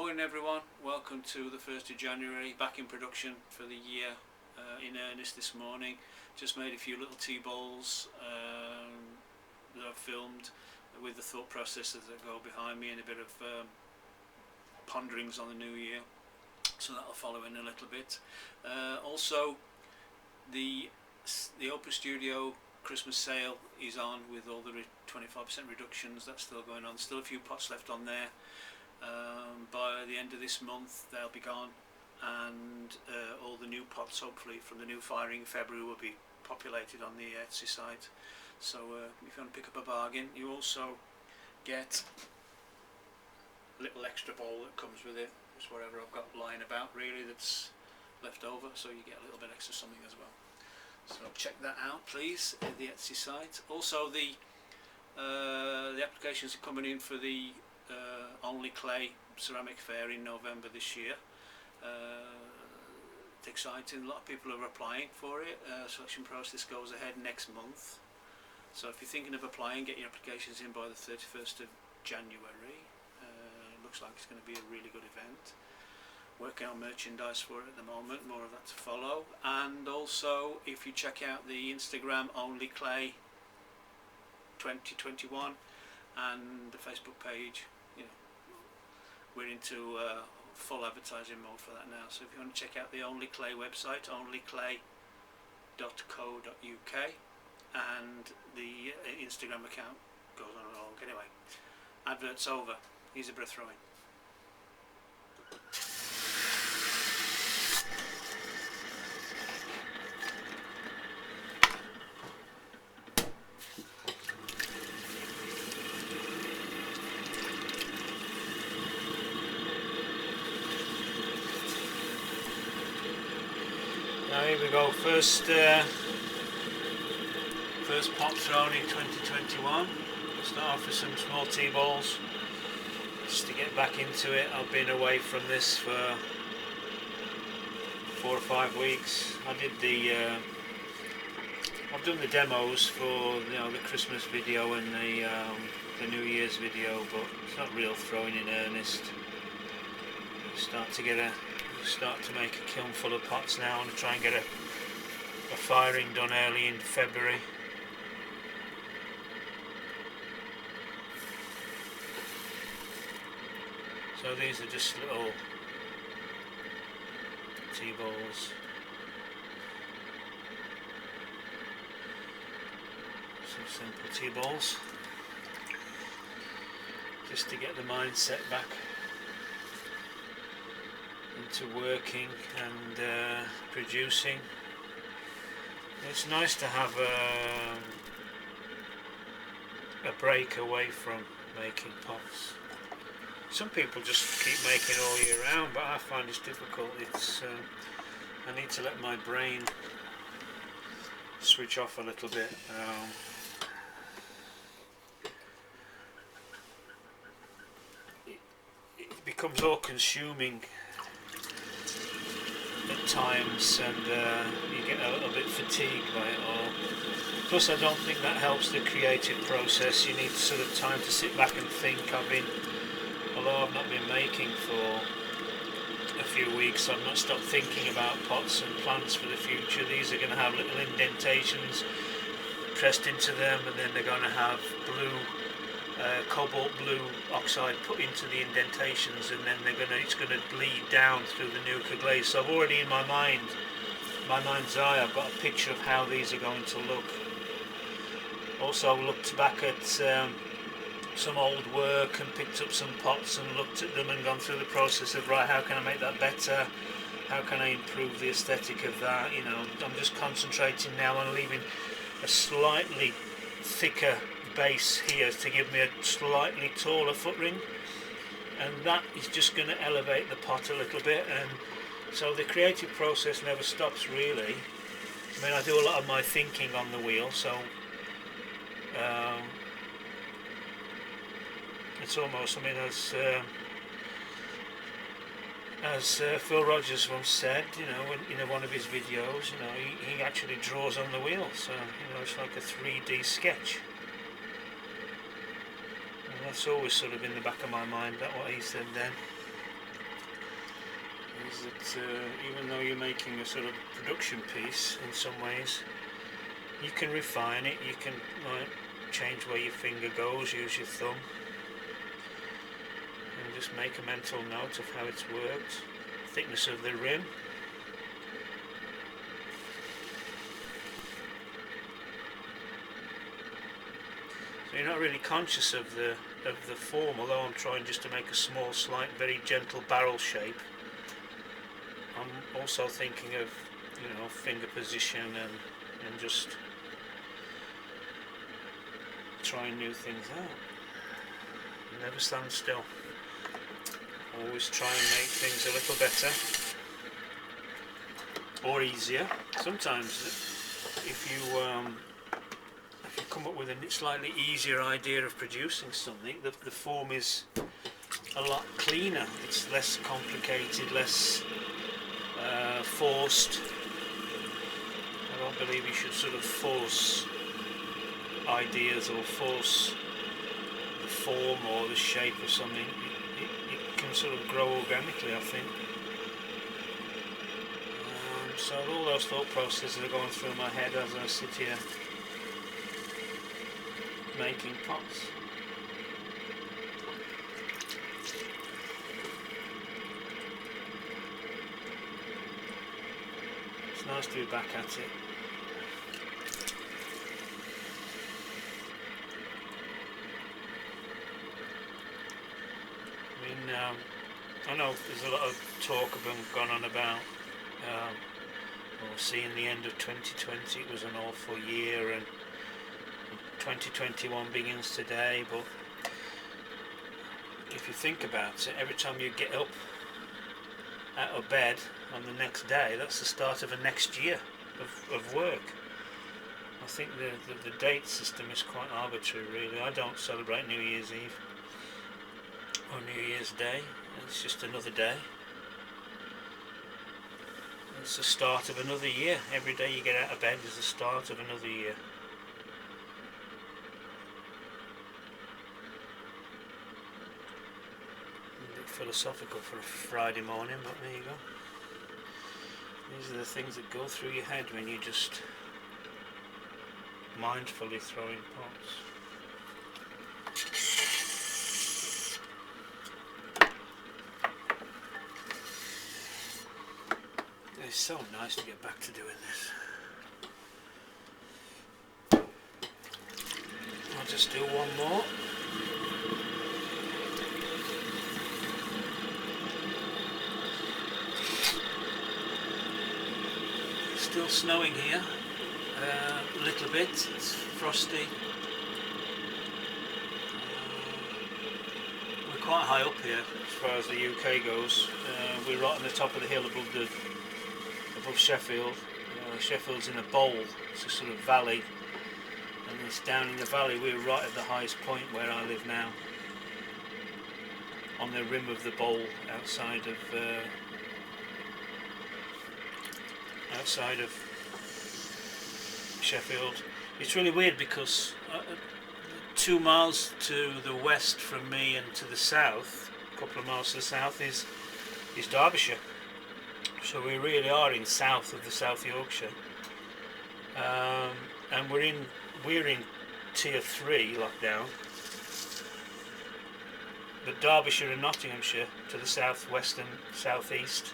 Morning everyone, welcome to the 1st of January, back in production for the year in earnest this morning. Just made a few little tea bowls that I've filmed with the thought processes that go behind me and a bit of ponderings on the new year, so that'll follow in a little bit. Also the Open Studio Christmas sale is on with all the 25% reductions. That's still going on, still a few pots left on there. By the end of this month they'll be gone, and all the new pots, hopefully from the new firing in February, will be populated on the Etsy site. So if you want to pick up a bargain, you also get a little extra bowl that comes with it. Just whatever I've got lying about really that's left over, so you get a little bit extra something as well. So check that out please at the Etsy site. Also the applications are coming in for the Only Clay ceramic fair in November this year. It's exciting, a lot of people are applying for it. Selection process goes ahead next month, so if you're thinking of applying, get your applications in by the 31st of January. Looks like it's going to be a really good event. Working on merchandise for it at the moment, more of that to follow. And also if you check out the Instagram Only Clay 2021 and the Facebook page, we're into full advertising mode for that now. So if you want to check out the Only Clay website, onlyclay.co.uk, and the Instagram account goes on along. Anyway, adverts over. Here's a breath throwing. Now here we go, first pot thrown in 2021. Start off with some small tea bowls just to get back into it. I've been away from this for 4 or 5 weeks. I've done the demos for the Christmas video and the New Year's video, but it's not real throwing in earnest. Start to make a kiln full of pots now and try and get a firing done early in February. So these are just little tea bowls. Some simple tea bowls, just to get the mindset back into working and producing. It's nice to have a break away from making pots. Some people just keep making all year round, but I find it's difficult. I need to let my brain switch off a little bit. It becomes all consuming at times, and you get a little bit fatigued by it all. Plus I don't think that helps the creative process. You need sort of time to sit back and think. Although I've not been making for a few weeks, I've not stopped thinking about pots and plants for the future. These are going to have little indentations pressed into them, and then they're going to have cobalt blue oxide put into the indentations, and then it's going to bleed down through the nuclear glaze. So I've already in my mind's eye, I've got a picture of how these are going to look. Also looked back at some old work and picked up some pots and looked at them and gone through the process of, right, how can I make that better? How can I improve the aesthetic of that? I'm just concentrating now on leaving a slightly thicker base here to give me a slightly taller foot ring, and that is just going to elevate the pot a little bit. And so the creative process never stops really. I mean, I do a lot of my thinking on the wheel, so it's almost, I mean, as Phil Rogers once said, in one of his videos, he actually draws on the wheel, so it's like a 3D sketch. And that's always sort of in the back of my mind, that what he said then. is that even though you're making a sort of production piece in some ways, you can refine it, you can change where your finger goes, use your thumb, and just make a mental note of how it's worked, thickness of the rim. So you're not really conscious of the form, although I'm trying just to make a small, slight, very gentle barrel shape. I'm also thinking of, finger position and just trying new things out. Never stand still. Always try and make things a little better or easier. Sometimes if you come up with a slightly easier idea of producing something, the form is a lot cleaner. It's less complicated, less forced. I don't believe you should sort of force ideas or force the form or the shape of something. It can sort of grow organically, I think. So all those thought processes are going through my head as I sit here making pots. It's nice to be back at it. I know there's a lot of talk gone on about seeing the end of 2020. It was an awful year, and 2021 begins today. But if you think about it, every time you get up out of bed on the next day, that's the start of a next year of work. I think the date system is quite arbitrary, really. I don't celebrate New Year's Eve or New Year's Day. It's just another day. It's the start of another year. Every day you get out of bed is the start of another year. A bit philosophical for a Friday morning, but there you go. These are the things that go through your head when you just mindfully throw in pots. It's so nice to get back to doing this. I'll just do one more. It's still snowing here, a little bit. It's frosty. We're quite high up here as far as the UK goes. We're right on the top of the hill above Sheffield. Sheffield's in a bowl, it's a sort of valley, and it's down in the valley. We're right at the highest point where I live now, on the rim of the bowl outside of Sheffield. It's really weird because 2 miles to the west from me and to the south, a couple of miles to the south, is Derbyshire. So we really are in south of the South Yorkshire, and we're in tier 3 lockdown. But Derbyshire and Nottinghamshire to the southwest and southeast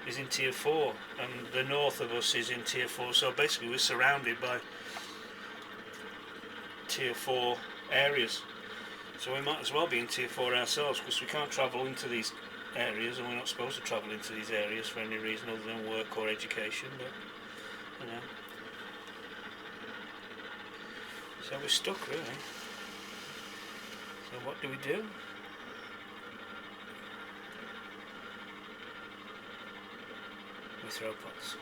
is in tier 4, and the north of us is in tier 4. So basically we're surrounded by tier 4 areas. So we might as well be in tier 4 ourselves, because we can't travel into these areas, and we're not supposed to travel into these areas for any reason other than work or education, but so we're stuck, really. So what do we do? We throw pots.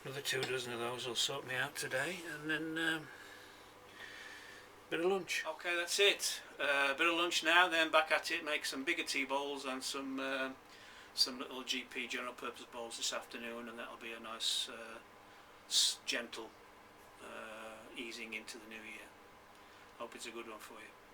Another 2 dozen of those will sort me out today, and then bit of lunch. Okay, that's it. Bit of lunch now, then back at it. Make some bigger tea bowls and some little GP general purpose bowls this afternoon, and that'll be a nice gentle easing into the new year. Hope it's a good one for you.